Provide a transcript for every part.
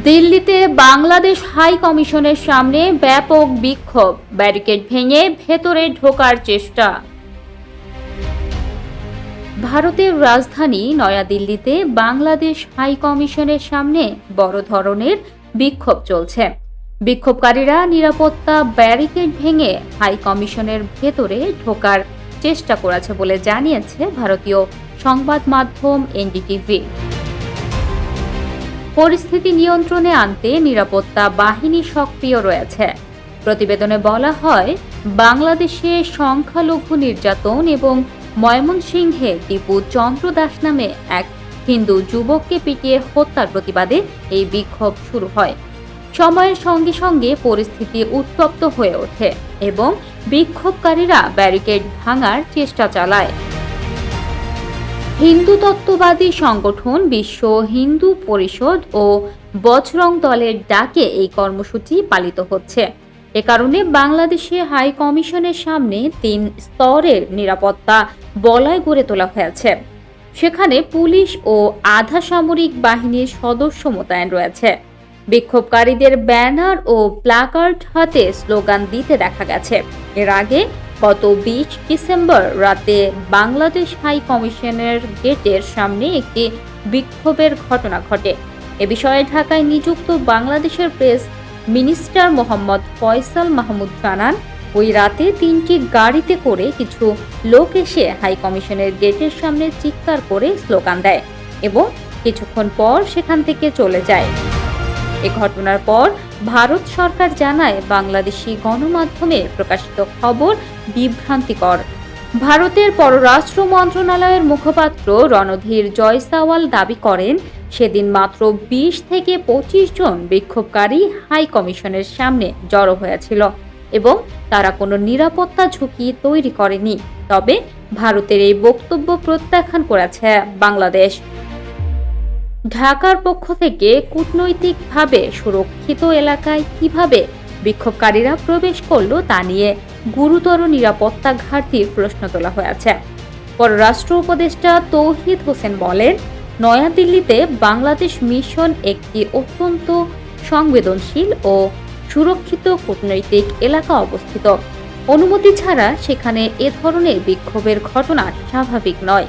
দিল্লিতে বাংলাদেশ হাই কমিশনের সামনে ব্যাপক বিক্ষোভ, ব্যারিকেড ভেঙে ভেতরে ঢোকার চেষ্টা। ভারতের রাজধানী নয়াদিল্লিতে বাংলাদেশ হাই কমিশনের সামনে বড় ধরনের বিক্ষোভ চলছে। বিক্ষোভকারীরা নিরাপত্তা ব্যারিকেড ভেঙে হাই কমিশনের ভেতরে ঢোকার চেষ্টা করেছে বলে জানিয়েছে ভারতীয় সংবাদ মাধ্যম এনডিটিভি। পরিস্থিতি নিয়ন্ত্রণে আনতে নিরাপত্তা বাহিনী সক্রিয় রয়েছে। প্রতিবেদনে বলা হয়, বাংলাদেশে সংখ্যালঘু নির্যাতন এবং ময়মনসিংহে দীপু চন্দ্র দাস নামে এক হিন্দু যুবককে পিটিয়ে হত্যার প্রতিবাদে এই বিক্ষোভ শুরু হয়। সময়ের সঙ্গে সঙ্গে পরিস্থিতি উত্তপ্ত হয়ে ওঠে এবং বিক্ষোভকারীরা ব্যারিকেড ভাঙার চেষ্টা চালায়। হিন্দু তত্ত্ববাদী সংগঠন বিশ্ব হিন্দু পরিষদ ও বজরং দলের ডাকে এই কর্মসূচি পালিত হচ্ছে। এ কারণে বাংলাদেশে হাই কমিশনের সামনে 3 স্তরের নিরাপত্তা বলয় গড়ে তোলা হয়েছে। সেখানে পুলিশ ও আধা সামরিক বাহিনীর সদস্য মোতায়েন রয়েছে। বিক্ষোভকারীদের ব্যানার ও প্ল্যাকার্ড হাতে স্লোগান দিতে দেখা গেছে। এর আগে গত 20 ডিসেম্বর রাতে বাংলাদেশ হাই কমিশনের গেটের সামনে একটি বিক্ষোভের ঘটনা ঘটে। এ বিষয়ে ঢাকায় নিযুক্ত বাংলাদেশের প্রেস মিনিস্টার মোহাম্মদ ফয়সাল মাহমুদ জানান, ওই রাতে 3টি গাড়িতে করে কিছু লোক এসে হাই কমিশনের গেটের সামনে চিৎকার করে স্লোগান দেয় এবং কিছুক্ষণ পর সেখান থেকে চলে যায়। এ ঘটনার পর ভারত সরকার জানায়, বাংলাদেশি গণমাধ্যমে প্রকাশিত খবর বিভ্রান্তিকর। ভারতের পররাষ্ট্র মন্ত্রণালয়ের মুখপাত্র রণধীর জয়সওয়াল দাবি করেন, সেদিন মাত্র 20 থেকে 25 জন বিক্ষোভকারী হাই কমিশনের সামনে জড়ো হয়েছিল এবং তারা কোনো নিরাপত্তা ঝুঁকি তৈরি করেনি। তবে ভারতের এই বক্তব্য প্রত্যাখ্যান করেছে বাংলাদেশ। ঢাকার পক্ষ থেকে কূটনৈতিকভাবে সুরক্ষিত এলাকায় কিভাবে বিক্ষোভকারীরা প্রবেশ করলো তা নিয়ে গুরুতর নিরাপত্তা ঘাটতির প্রশ্ন তোলা হয়েছে। পররাষ্ট্র উপদেষ্টা তৌহিদ হোসেন বলেন, নয়াদিল্লিতে বাংলাদেশ মিশন একটি অত্যন্ত সংবেদনশীল ও সুরক্ষিত কূটনৈতিক এলাকা অবস্থিত। অনুমতি ছাড়া সেখানে এ ধরনের বিক্ষোভের ঘটনা স্বাভাবিক নয়।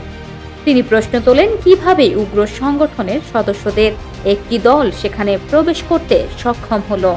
তিনি প্রশ্ন তোলেন, কিভাবে উগ্র সংগঠনের সদস্যদের একটি দল সেখানে প্রবেশ করতে সক্ষম হলো।